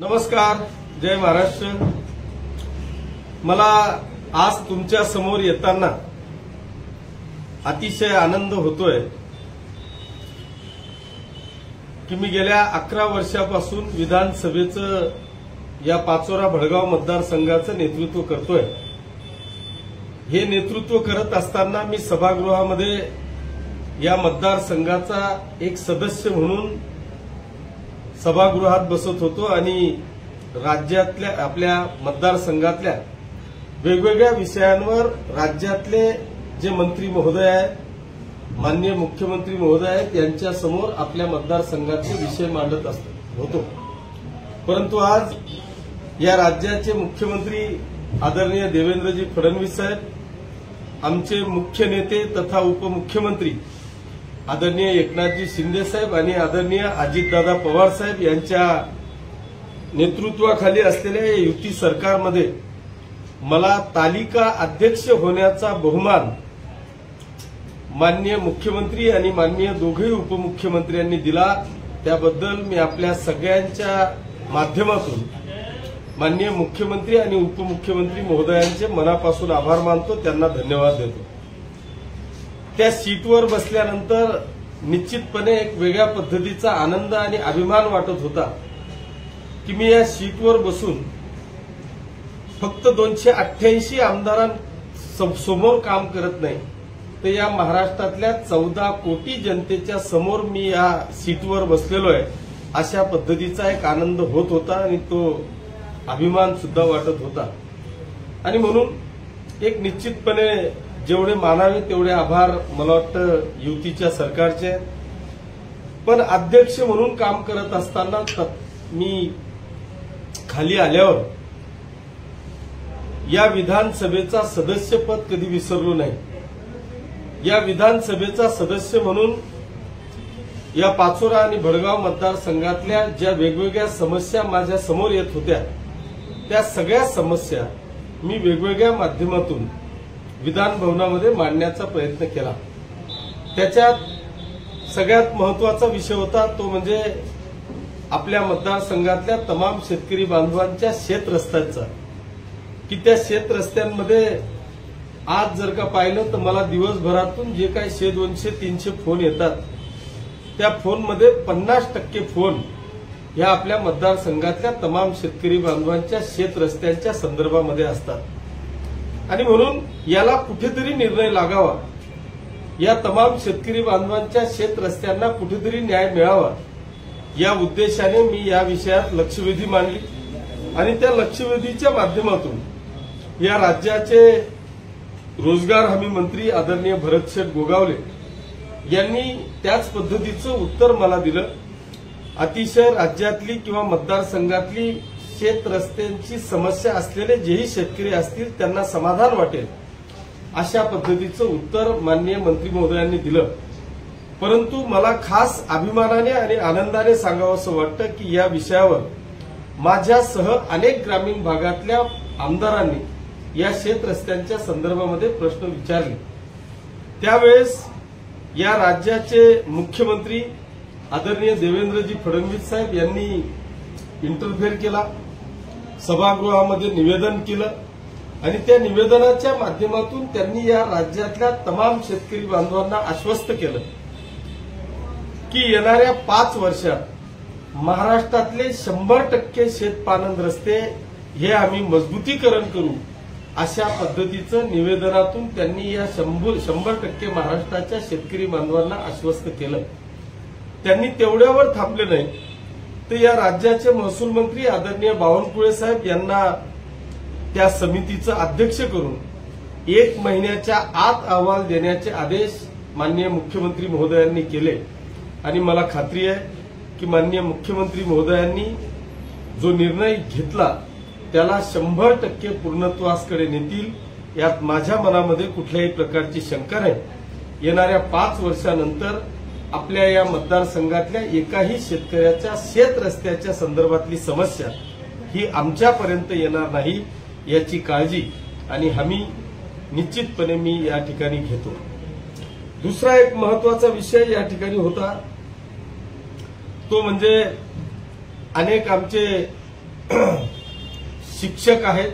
नमस्कार, जय महाराष्ट्र। मला आज तुमच्या समोर येताना अतिशय आनंद होतोय की मी गेल्या 11 वर्षापासून विधानसभेचं या पाचोरा भडगाव मतदारसंघाचं नेतृत्व करतोय। हे नेतृत्व करत असताना मी सभागृहामध्ये या मतदारसंघाचा एक सदस्य म्हणून सभागृहात बसत होतो आणि राज्यातल्या आपल्या मतदारसंघातल्या वेगवेगळ्या विषयांवर राज्यातले जे मंत्री महोदय आहेत, माननीय मुख्यमंत्री महोदय आहेत, यांच्या समोर आपल्या मतदारसंघाचे विषय मांडत होतो। परंतु आज या राज्याचे मुख्यमंत्री आदरणीय देवेंद्रजी फडणवीस साहेब, आमचे मुख्य नेते तथा उपमुख्यमंत्री आदरणीय एकनाथजी शिंदे साहेब आणि आदरणीय अजितदादा पवार साहेब यांच्या नेतृत्वाखाली असलेल्या या युती सरकारमध्ये मला तालिका अध्यक्ष होण्याचा बहुमान माननीय मुख्यमंत्री आणि माननीय दोघेही उपमुख्यमंत्र्यांनी दिला। त्याबद्दल मी आपल्या सगळ्यांच्या माध्यमातून माननीय मुख्यमंत्री आणि उपमुख्यमंत्री महोदयांचे मनापासून आभार मानतो, त्यांना धन्यवाद देतो। त्या सीटवर बसल्यानंतर निश्चितपणे एक वेगळ्या पद्धतीचा आनंद आणि अभिमान वाटत होता की मी या सीटवर बसून फक्त 288 आमदारांसमोर काम करत नाही, तर या महाराष्ट्रातल्या 14 कोटी जनतेच्या समोर मी या सीटवर बसलेलो आहे, अशा पद्धतीचा एक आनंद होत होता आणि तो अभिमान सुद्धा वाटत होता। आणि म्हणून एक निश्चितपणे जेवढे मानावे तेवढे आभार मला वाटतं युतीच्या सरकारचे। पण अध्यक्ष म्हणून काम करत असताना मी खाली आल्यावर या विधानसभेचा सदस्यपद कधी विसरलो नाही। या विधानसभेचा सदस्य म्हणून या पाचोरा आणि भडगाव मतदारसंघातल्या ज्या वेगवेगळ्या समस्या माझ्या समोर येत होत्या, त्या सगळ्या समस्या मी वेगवेगळ्या माध्यमातून विधान भवनामध्ये मांडण्याचा प्रयत्न केला। त्याच्यात सगळ्यात महत्वाचा विषय होता तो म्हणजे आपल्या मतदारसंघातल्या तमाम शेतकरी बांधवांच्या शेत रस्त्यांचा, की त्या शेत रस्त्यांमध्ये आज जर का पाहिलं तर मला दिवसभरातून जे काही 100, 200, 300 फोन येतात, त्या फोनमध्ये 50% फोन ह्या आपल्या मतदारसंघातल्या तमाम शेतकरी बांधवांच्या शेत रस्त्यांच्या संदर्भामध्ये असतात। आणि म्हणून याला कुठेतरी निर्णय लागावा, या तमाम शेतकरी बांधवांच्या शेत रस्त्यांना कुठेतरी न्याय मिळावा, या उद्देशाने मी या विषयात लक्षवेधी मांडली आणि त्या लक्षवेधीच्या माध्यमातून या राज्याचे रोजगार हमी मंत्री आदरणीय भरतशेठ गोगावले यांनी त्याच पद्धतीचं उत्तर मला दिलं। अतिशय राज्यातली किंवा मतदारसंघातली शेत रस्त्यांची समस्या असलेले जेही शेतकरी असतील त्यांना समाधान वाटेल अशा पद्धतीचं उत्तर माननीय मंत्री महोदयांनी दिलं। परंतु मला खास अभिमानाने आणि आनंदाने सांगावंसं वाटतं की या विषयावर माझ्यासह अनेक ग्रामीण भागातल्या आमदारांनी या शेत रस्त्यांच्या संदर्भामध्ये प्रश्न विचारले। त्यावेळेस या राज्याचे मुख्यमंत्री आदरणीय देवेंद्रजी फडणवीस साहेब यांनी इंटरफेअर केला, सभागृहामध्ये निवेदन केलं आणि त्या निवेदनाच्या माध्यमातून त्यांनी या राज्यातल्या तमाम शेतकरी बांधवांना आश्वस्त केलं की येणाऱ्या 5 वर्षात महाराष्ट्रातले 100% शेतपानंद रस्ते हे आम्ही मजबूतीकरण करू, अशा पद्धतीचं निवेदनातून त्यांनी या 100% महाराष्ट्राच्या शेतकरी बांधवांना आश्वस्त केलं। त्यांनी तेवढ्यावर थांबले नाही, तर या राज्याचे महसूल मंत्री आदरणीय बावनकुळे साहेब यांना त्या समितीचं अध्यक्ष करून 1 महिन्याच्या आत अहवाल देण्याचे आदेश माननीय मुख्यमंत्री महोदयांनी केले। आणि मला खात्री आहे की माननीय मुख्यमंत्री महोदयांनी जो निर्णय घेतला त्याला 100% पूर्णत्वासकडे नेतील, यात माझ्या मनामध्ये कुठल्याही प्रकारची शंका नाही। येणाऱ्या 5 वर्षानंतर आपल्या या मतदारसंघातल्या एकाही शेतकऱ्याच्या शेत रस्त्याच्या संदर्भातली समस्या ही आमच्यापर्यंत येणार नाही, याची काळजी आणि हमी निश्चितपणे मी या ठिकाणी घेतो। दुसरा एक महत्वाचा विषय या ठिकाणी होता तो म्हणजे अनेक आमचे शिक्षक आहेत.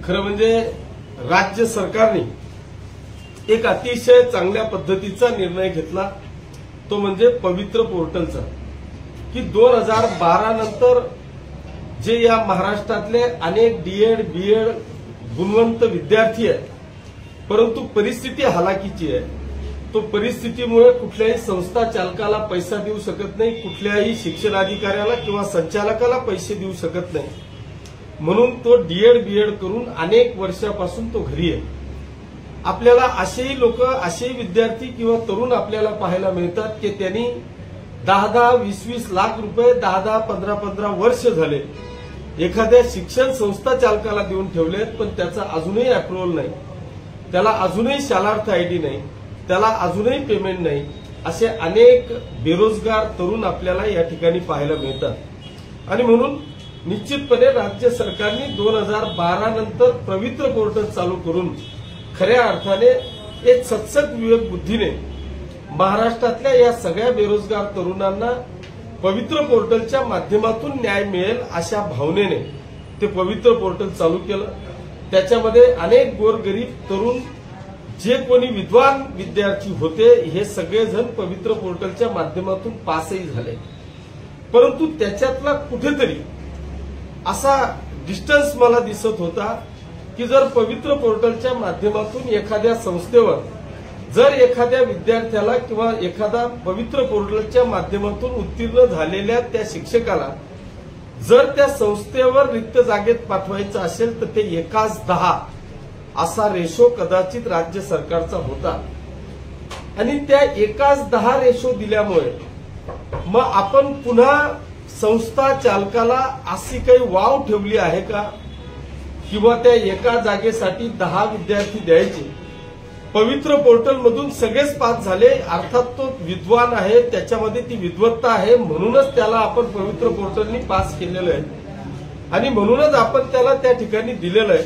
खरं म्हणजे राज्य सरकारने एक अतिशय चांगल्या पद्धतीचा निर्णय घेतला, तो म्हणजे पवित्र पोर्टलचा, की 2012 नंतर जे या महाराष्ट्रातले अनेक डीएड बीएड गुणवंत विद्यार्थी आहेत, परंतु परिस्थिती हालाकीची आहे. तो परिस्थितीमुळे कुठल्याही संस्था चालकाला पैसा देऊ शकत नाही, कुठल्याही शिक्षणाधिकाऱ्याला किंवा संचालकाला पैसे देऊ शकत नाही. म्हणून तो डीएड बीएड करून अनेक वर्षापासून तो घरी आहे. आपल्याला असेही लोक, असेही विद्यार्थी किंवा तरुण आपल्याला पाहायला मिळतात की त्यांनी 10-10, 20-20 लाख रुपये 10-10, 15-15 वर्ष झाले एखाद्या शिक्षण संस्था चालकाला देऊन ठेवलेत, पण त्याचा अजूनही अप्रुव्हल नाही, त्याला अजूनही शालार्थ आयडी नाही, त्याला अजूनही पेमेंट नाही. असे अनेक बेरोजगार तरुण आपल्याला या ठिकाणी पाहायला मिळतात. आणि म्हणून निश्चितपणे राज्य सरकारने 2012 नंतर पवित्र पोर्टल चालू करून खऱ्या अर्थाने एक सत्सक विवेक बुद्धीने महाराष्ट्रातल्या या सगळ्या बेरोजगार तरुणांना पवित्र पोर्टलच्या माध्यमातून न्याय मिळेल अशा भावनेने ते पवित्र पोर्टल चालू केलं. त्याच्यामध्ये अनेक गोरगरीब तरुण, जे कोणी विद्वान विद्यार्थी होते, हे सगळेजण पवित्र पोर्टलच्या माध्यमातून पासही झाले. परंतु त्याच्यातला कुठेतरी असा डिस्टन्स मला दिसत होता की जर पवित्र पोर्टलच्या माध्यमातून एखाद्या संस्थेवर जर एखाद्या विद्यार्थ्याला किंवा एखादा पवित्र पोर्टलच्या माध्यमातून उत्तीर्ण झालेल्या त्या शिक्षकाला जर त्या संस्थेवर रिक्त जागेत पाठवायचं असेल तर ते 1:10 असा रेशो कदाचित राज्य सरकारचा होता. आणि त्या 1:10 रेशो दिल्यामुळे मग आपण पुन्हा संस्था चालकाला अशी काही वाव ठेवली आहे का, किंवा त्या एका जागेसाठी 10 विद्यार्थी द्यायचे. पवित्र पोर्टलमधून सगळेच पास झाले, अर्थात तो विद्वान आहे, त्याच्यामध्ये ती विद्वत्ता आहे, म्हणूनच त्याला आपण पवित्र पोर्टलनी पास केलेलं आहे आणि म्हणूनच आपण त्याला त्या ठिकाणी दिलेलं आहे.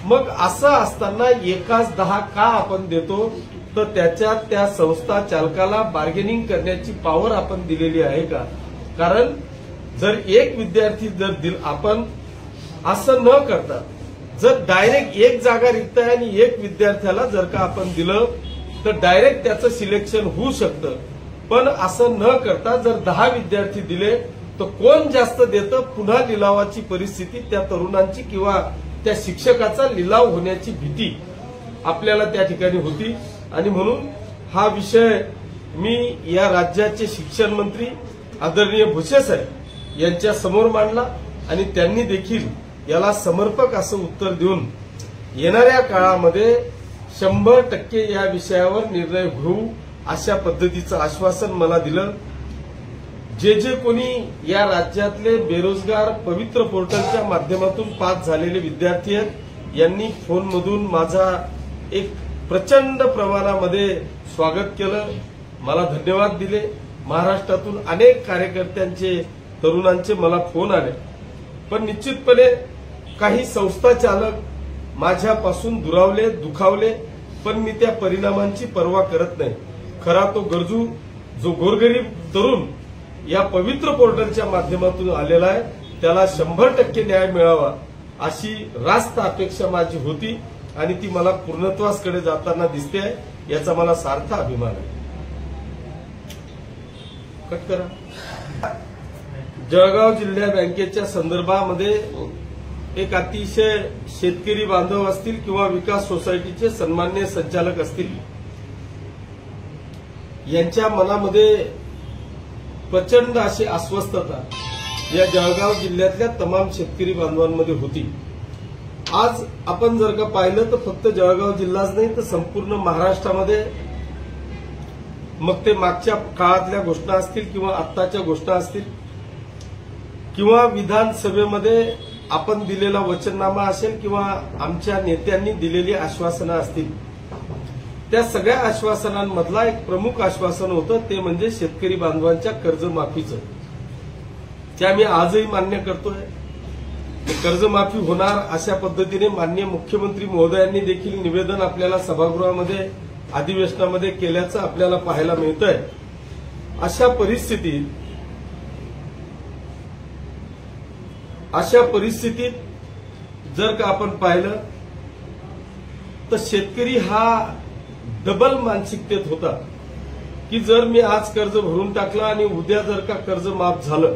मग असं असताना 1:10 का आपण देतो, तर त्याच्यात त्या संस्था चालकाला बार्गेनिंग करण्याची पॉवर आपण दिलेली आहे का? कारण जर एक विद्यार्थी जर आपण असं न करता जर डायरेक्ट एक जागा रिक्त आहे आणि एक विद्यार्थ्याला जर का आपण दिलं तर डायरेक्ट त्याचं सिलेक्शन होऊ शकतं. पण असं न करता जर 10 विद्यार्थी दिले तर कोण जास्त देतं, पुन्हा लिलावाची परिस्थिती त्या तरुणांची किंवा त्या शिक्षकाचा लिलाव होण्याची भीती आपल्याला त्या ठिकाणी होती. आणि म्हणून हा विषय मी या राज्याचे शिक्षण मंत्री आदरणीय भुसे साहेब यांच्या समोर मांडला आणि त्यांनी देखील याला समर्पक असं उत्तर देऊन येणाऱ्या काळामध्ये 100% या विषयावर निर्णय घेऊ अशा पद्धतीचं आश्वासन मला दिलं. जे कोणी या राज्यातले बेरोजगार पवित्र पोर्टलच्या माध्यमातून पास झालेले विद्यार्थी आहेत यांनी फोनमधून माझा एक प्रचंड प्रमाणामध्ये स्वागत केलं, मला धन्यवाद दिले. महाराष्ट्रातून अनेक कार्यकर्त्यांचे, तरुणांचे मला फोन आले. पण निश्चितपणे काही संस्था चालक माझ्यापासून दुरावले, दुखावले, पण मी त्या परिणामांची पर्वा करत नाही. खरा तो गरजू जो गोरगरीब तरुण या पवित्र पोर्टलच्या माध्यमातून आलेला आहे त्याला 100% न्याय मिळावा अशी रास्त अपेक्षा माझी होती आणि ती मला पूर्णत्वासकडे जाताना दिसते आहे. याचा मला सार्थ अभिमान आहे. कट करा. जळगाव जिल्हा बँकेच्या संदर्भामध्ये एक अतिशय शेतकरी बांधव असतील किंवा विकास सोसायटीचे सन्माननीय संचालक असतील, यांच्या मनामध्ये प्रचंड अशी अस्वस्थता या जळगाव जिल्ह्यातल्या तमाम शेतकरी बांधवांमध्ये होती. आज आपण जर का पाहिलं तर फक्त जळगाव जिल्हाच नाही तर संपूर्ण महाराष्ट्रामध्ये, मग ते मागच्या काळातल्या घोषणा असतील किंवा आत्ताच्या घोषणा असतील किंवा विधानसभेमध्ये आपण दिलेला वचननामा असेल किंवा आमच्या नेत्यांनी दिलेली आश्वासनं असतील, त्या सगळ्या आश्वासनांमधला एक प्रमुख आश्वासन होतं ते म्हणजे शेतकरी बांधवांच्या कर्जमाफीचं. ते आम्ही आजही मान्य करतोय. कर्जमाफी होणार अशा पद्धतीने माननीय मुख्यमंत्री महोदयांनी देखील निवेदन आपल्याला सभागृहामध्ये, अधिवेशनामध्ये केल्याचं आपल्याला पाहायला मिळतंय. अशा परिस्थितीत अशा परिस्थितीत जर का आपण पाहिलं तर शेतकरी हा डबल मानसिकतेत होता की जर मी आज कर्ज भरून टाकलं आणि उद्या जर का कर्ज माफ झालं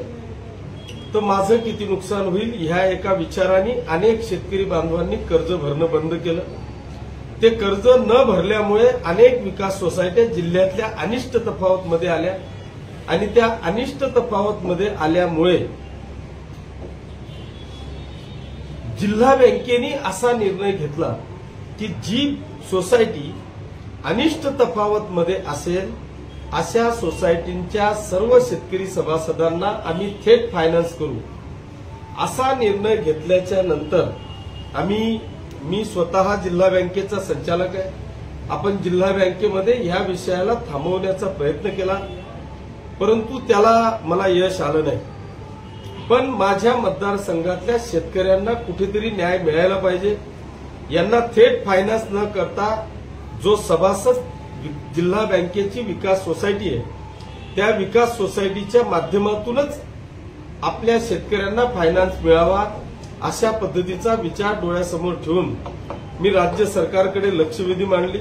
तर माझं किती नुकसान होईल, ह्या एका विचाराने अनेक शेतकरी बांधवांनी कर्ज भरणं बंद केलं. ते कर्ज न भरल्यामुळे अनेक विकास सोसायट्या जिल्ह्यातल्या अनिष्ट तफावतमध्ये आल्या आणि त्या अनिष्ट तफावतमध्ये आल्यामुळे जिल्हा बँकेने असा निर्णय घेतला की जी सोसायटी अनिष्ट तफावतमध्ये असेल अशा सोसायटींच्या सर्व शेतकरी सभासदांना आम्ही थेट फायनान्स करू. असा निर्णय घेतल्याच्या नंतर मी स्वतः जिल्हा बँकेचा संचालक आहे. आपण जिल्हा बँकेमध्ये ह्या विषयाला थांबवण्याचा प्रयत्न केला, परंतु त्याला मला यश आलं नाही. पण माझ्या मतदारसंघातल्या शेतकऱ्यांना कुठेतरी न्याय मिळायला पाहिजे. यांना थेट फायनान्स न करता जो सभासद जिल्हा बँकेची विकास सोसायटी आहे त्या विकास सोसायटीच्या माध्यमातूनच आपल्या शेतकऱ्यांना फायनान्स मिळावा अशा पद्धतीचा विचार डोळ्यासमोर ठेवून मी राज्य सरकारकडे लक्षवेधी मांडली.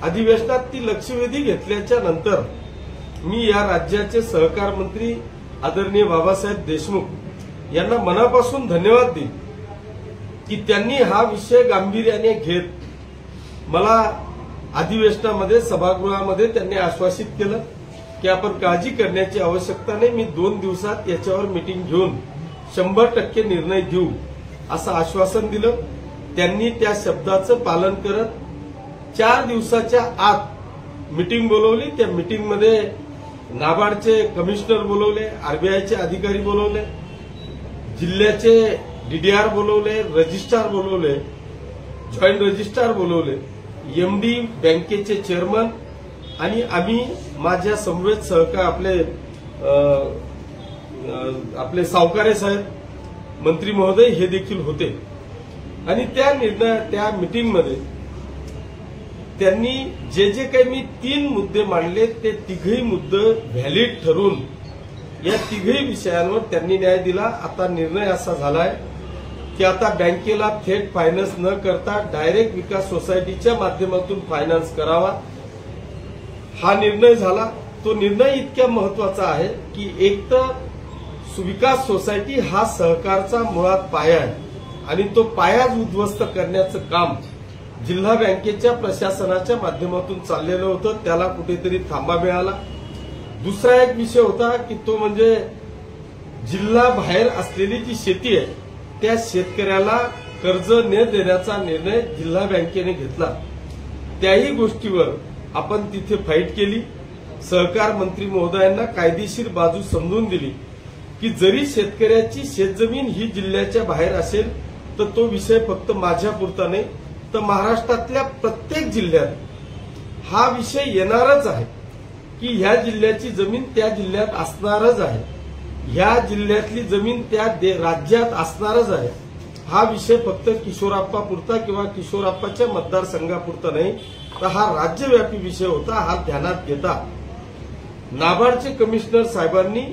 अधिवेशनात ती लक्षवेधी घेतल्याच्या नंतर मी या राज्याचे सहकार मंत्री आदरणीय बाबासाहेब देशमुख यांना मनापासून धन्यवाद देईन की त्यांनी हा विषय गांभीर्याने घेत मला अधिवेशनामध्ये सभागृहामध्ये त्यांनी आश्वासित केलं की आपण काळजी करण्याची आवश्यकता नाही, मी 2 दिवसात याच्यावर मीटिंग घेऊन 100% निर्णय घेऊ असं आश्वासन दिलं. त्यांनी त्या शब्दाचं पालन करत 4 दिवसाच्या आत मीटिंग बोलवली. त्या मीटिंगमध्ये नाबार्डचे कमिशनर बोलवले, आरबीआयचे अधिकारी बोलवले, जिल्ह्याचे डीडीआर बोलवले, रजिस्ट्रार बोलवले, जॉईंट रजिस्ट्रार बोलवले, एमडी बँकेचे चेअरमन आणि आम्ही माझ्या समवेत सहकार आपले सावकारे साहेब मंत्री महोदय हे देखील होते. आणि त्या मीटिंगमध्ये त्यांनी जे काही मी 3 मुद्दे मांडले ते तिघही मुद्दे व्हॅलिड ठरून या तिघही विषयांवर त्यांनी न्याय दिला. आता निर्णय असा झालाय की आता बँकेला थेट फायनान्स न करता डायरेक्ट विकास सोसायटीच्या माध्यमातून फायनान्स करावा हा निर्णय झाला. तो निर्णय इतक्या महत्वाचा आहे की एक तर विकास सोसायटी हा सहकारचा मुळात पाया आहे आणि तो पायाच उद्ध्वस्त करण्याचं काम जिल्हा बँकेच्या प्रशासनाच्या माध्यमातून चाललेलं होतं. त्याला कुठेतरी थांबा मिळाला. दुसरा एक विषय होता की तो म्हणजे जिल्हा बाहेर असलेली जी शेती आहे त्या शेतकऱ्याला कर्ज न देण्याचा निर्णय जिल्हा बँकेने घेतला. त्याही गोष्टीवर आपण तिथे फाईट केली. सहकार मंत्री महोदयांना कायदेशीर बाजू समजून दिली की जरी शेतकऱ्याची शेतजमीन ही जिल्ह्याच्या बाहेर असेल तर तो विषय फक्त माझ्यापुरता नाही तर महाराष्ट्रातल्या प्रत्येक जिल्ह्यात हा विषय येणारच आहे की ह्या जिल्ह्याची जमीन त्या जिल्ह्यात असणारच आहे, ह्या जिल्ह्यातली जमीन त्या राज्यात असणारच आहे. हा विषय फक्त किशोरप्पापुरता किंवा किशोरप्पाच्या मतदारसंघापुरता नाही तर हा राज्यव्यापी विषय होता. हा ध्यानात घेता नाबार्डचे कमिशनर साहेबांनी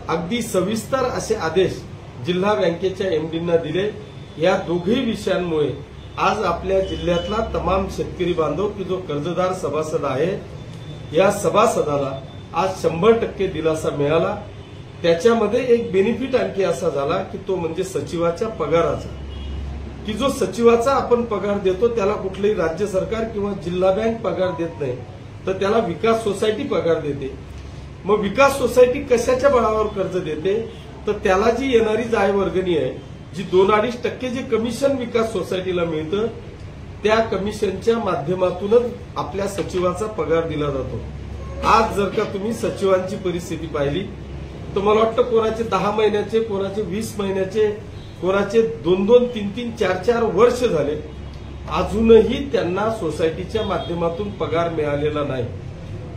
अगदी सविस्तर असे आदेश जिल्हा बँकेच्या एमडींना दिले. या दोघही विषयांमुळे आज आपल्या जिल्ह्यातला तमाम शेतकरी बांधव की जो कर्जदार सभासद आहे या सभासदाला आज 100% दिलासा मिळाला. त्याच्यामध्ये एक बेनिफिट आणखी असा झाला की तो म्हणजे सचिवाच्या पगाराचा, की जो सचिवाचा आपण पगार देतो त्याला कुठलंही राज्य सरकार किंवा जिल्हा बँक पगार देत नाही तर त्याला विकास सोसायटी पगार देते. मग विकास सोसायटी कशाच्या बळावर कर्ज देते तर त्याला जी येणारी जाय वर्गणी आहे जी 2-2.5% जे कमिशन विकास सोसायटीला मिळतं त्या कमिशनच्या माध्यमातूनच आपल्या सचिवाचा पगार दिला जातो. आज जर का तुम्ही सचिवांची परिस्थिती पाहिली तर मला वाटतं कोणाचे 10 महिन्याचे, कोणाचे 20 महिन्याचे, कोणाचे 2-2, 3-3, 4-4 वर्ष झाले अजूनही त्यांना सोसायटीच्या माध्यमातून पगार मिळालेला नाही.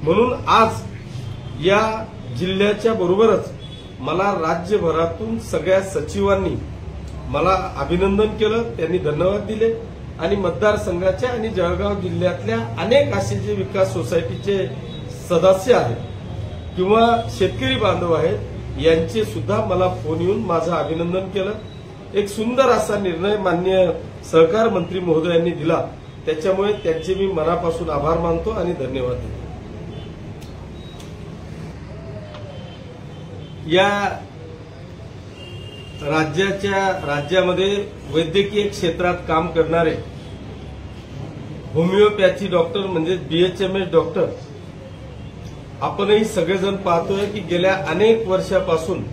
म्हणून आज या जिल्ह्याच्या बरोबरच मला राज्यभरातून सगळ्या सचिवांनी मला अभिनंदन केलं, त्यांनी धन्यवाद दिले आणि मतदारसंघाच्या आणि जळगाव जिल्ह्यातल्या अनेक असे जे विकास सोसायटीचे सदस्य आहेत किंवा शेतकरी बांधव आहेत यांचे सुद्धा मला फोन येऊन माझं अभिनंदन केलं. एक सुंदर असा निर्णय माननीय सहकार मंत्री महोदयांनी दिला, त्याच्यामुळे त्यांचे मी मनापासून आभार मानतो आणि धन्यवाद देतो. या राज्यामध्ये वैद्यकीय क्षेत्रात काम करणारे होमिओपॅथी डॉक्टर म्हणजे बीएचएमएस डॉक्टर आपणही सगळेजण पाहतोय की गेल्या अनेक वर्षापासून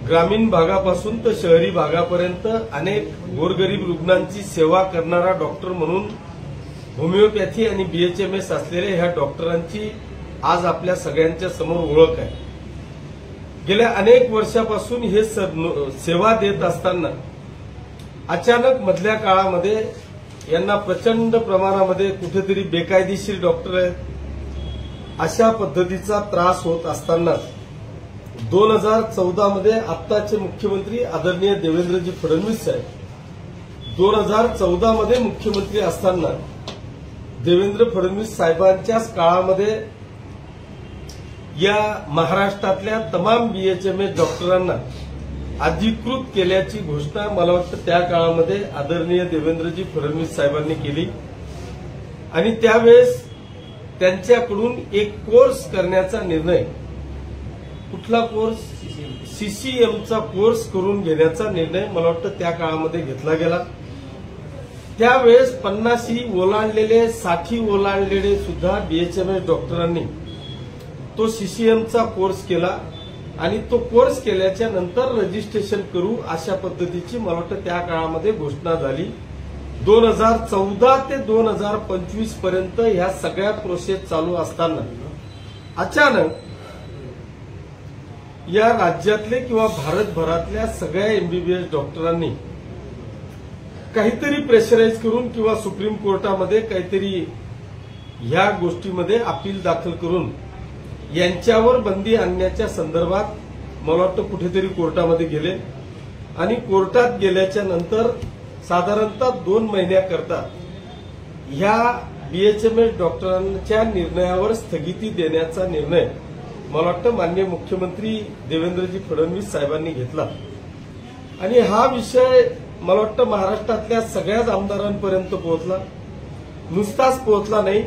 ग्रामीण भागापासून तर शहरी भागापर्यंत अनेक गोरगरीब रुग्णांची सेवा करणारा डॉक्टर म्हणून होमिओपॅथी आणि बीएचएमएस असलेल्या ह्या डॉक्टरांची आज आपल्या सगळ्यांच्या समोर ओळख आहे. गेल्या अनेक वर्षापासून हे सेवा देत असताना अचानक मधल्या काळामध्ये यांना प्रचंड प्रमाणामध्ये कुठेतरी बेकायदेशीर डॉक्टर आहेत अशा पद्धतीचा त्रास होत असताना 2014 मध्ये आत्ताचे मुख्यमंत्री आदरणीय देवेंद्रजी फडणवीस साहेब 2014 मध्ये मुख्यमंत्री असताना देवेंद्र फडणवीस साहेबांच्याच काळामध्ये या महाराष्ट्रातल्या तमाम बीएचएमएस डॉक्टरांना अधिकृत केल्याची घोषणा मला वाटतं त्या काळामध्ये आदरणीय देवेंद्रजी फडणवीस साहेबांनी केली आणि त्यावेळेस त्यांच्याकडून एक कोर्स करण्याचा निर्णय, कुठला कोर्स, सीसीएमचा कोर्स करून घेण्याचा निर्णय मला वाटतं त्या काळामध्ये घेतला गेला. त्यावेळेस 50 ओलांडलेले 60 ओलांडलेले सुद्धा बीएचएमएस डॉक्टरांनी तो सीसीएमचा कोर्स केला आणि तो कोर्स केल्याच्या नंतर रजिस्ट्रेशन करू अशा पद्धतीची मला वाटतं त्या काळामध्ये घोषणा झाली. 2014 ते 2025 पर्यंत ह्या सगळ्या प्रोसेस चालू असताना अचानक या राज्यातले किंवा भारतभरातल्या सगळ्या एमबीबीएस डॉक्टरांनी काहीतरी प्रेशराईज करून किंवा सुप्रीम कोर्टामध्ये काहीतरी ह्या गोष्टीमध्ये अपील दाखल करून यांच्यावर बंदी आणण्याच्या संदर्भात मला वाटतं कुठेतरी कोर्टामध्ये गेले आणि कोर्टात गेल्याच्या नंतर साधारणतः 2 महिन्याकरता ह्या बीएचएमएस डॉक्टरांच्या निर्णयावर स्थगिती देण्याचा निर्णय मला वाटतं माननीय मुख्यमंत्री देवेंद्रजी फडणवीस साहेबांनी घेतला आणि हा विषय मला वाटतं महाराष्ट्रातल्या सगळ्याच आमदारांपर्यंत पोहोचला. नुसताच पोहोचला नाही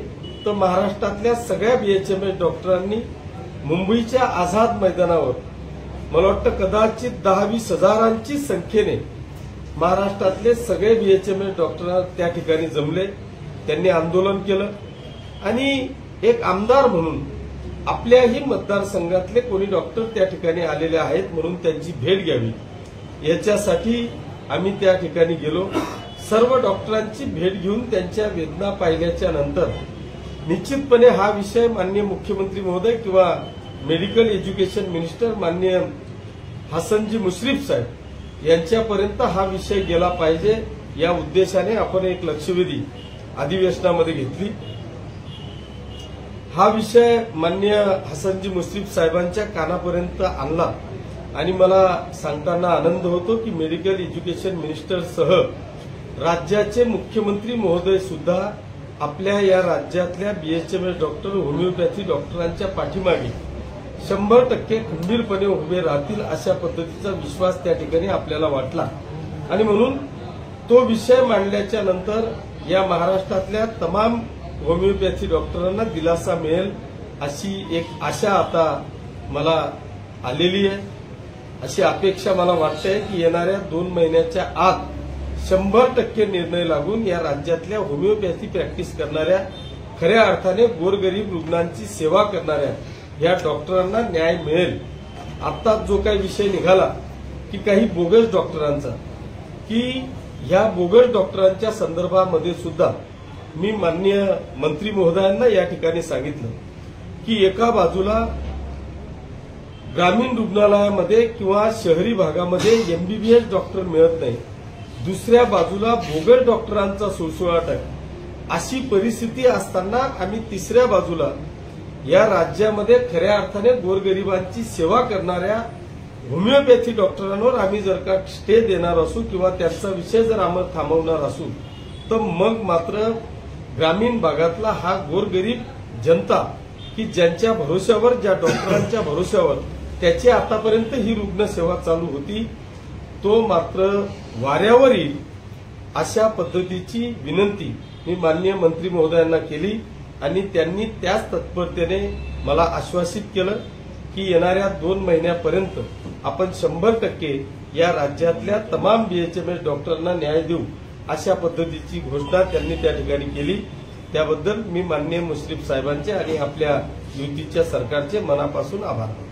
तर महाराष्ट्रातल्या सगळ्या बीएचएमएस डॉक्टरांनी मुंबईच्या आझाद मैदानावर मला वाटतं कदाचित 10-20 हजारांची संख्येने महाराष्ट्रातले सगळे बीएचएमएस डॉक्टर त्या ठिकाणी जमले. त्यांनी आंदोलन केलं आणि एक आमदार म्हणून आपल्याही मतदारसंघातले कोणी डॉक्टर त्या ठिकाणी आलेले आहेत म्हणून त्यांची भेट घ्यावी याच्यासाठी आम्ही त्या ठिकाणी गेलो. सर्व डॉक्टरांची भेट घेऊन त्यांच्या वेदना पाहिल्याच्या नंतर निश्चितपणे हा विषय माननीय मुख्यमंत्री महोदय किंवा मेडिकल एज्युकेशन मिनिस्टर माननीय हसनजी मुश्रीफ साहेब यांच्यापर्यंत हा विषय गेला पाहिजे या उद्देशाने आपण एक लक्षवेधी अधिवेशनामध्ये घेतली. हा विषय माननीय हसनजी मुश्रीफ साहेबांच्या कानापर्यंत आणला आणि मला सांगताना आनंद होतो की मेडिकल एज्युकेशन मिनिस्टरसह राज्याचे मुख्यमंत्री महोदय सुद्धा आपल्या या राज्यातल्या बीएचएमएस डॉक्टर, होमिओपॅथी डॉक्टरांच्या पाठीमागे 100% खंबीरपणे उभे राहतील अशा पद्धतीचा विश्वास त्या ठिकाणी आपल्याला वाटला आणि म्हणून तो विषय मांडल्याच्या नंतर या महाराष्ट्रातल्या तमाम होमिओपॅथी डॉक्टरांना दिलासा मिळेल अशी एक आशा आता मला आलेली आहे. अशी अपेक्षा मला वाटते की येणाऱ्या 2 महिन्याच्या आत 100% निर्णय लागून या राज्यातल्या होमिओपॅथी प्रॅक्टिस करणाऱ्या, खऱ्या अर्थाने गोरगरीब रुग्णांची सेवा करणाऱ्या या डॉक्टरांना न्याय मिळेल. आत्ताच जो काही विषय निघाला की काही बोगस डॉक्टरांचा, की ह्या बोगस डॉक्टरांच्या संदर्भामध्ये सुद्धा मी माननीय मंत्री महोदयांना या ठिकाणी सांगितलं की एका बाजूला ग्रामीण रुग्णालयामध्ये किंवा शहरी भागामध्ये एमबीबीएस डॉक्टर मिळत नाही, दुसऱ्या बाजूला बोगस डॉक्टरांचा सुळसुळाट आहे. अशी परिस्थिती असताना आम्ही तिसऱ्या बाजूला या राज्यामध्ये खऱ्या अर्थाने गोरगरिबांची सेवा करणाऱ्या होमिओपॅथी डॉक्टरांवर आम्ही जर का स्टे देणार असू किंवा त्यांचा विषय जर आम्ही थांबवणार असू तर मग मात्र ग्रामीण भागातला हा गोरगरीब जनता की ज्यांच्या भरोश्यावर, ज्या डॉक्टरांच्या भरोश्यावर त्याची आतापर्यंत ही रुग्णसेवा चालू होती, तो मात्र वाऱ्यावर येईल अशा पद्धतीची विनंती मी माननीय मंत्री महोदयांना केली आणि त्यांनी त्याच तत्परतेने मला आश्वासित केलं की येणाऱ्या 2 महिन्यापर्यंत आपण 100% या राज्यातल्या तमाम बीएचएमएस डॉक्टरांना न्याय देऊ अशा पद्धतीची घोषणा त्यांनी त्या ठिकाणी केली। त्याबद्दल मी माननीय मुश्रीफ साहेबांचे आणि आपल्या युतीच्या सरकारचे मनापासून आभार मानतो।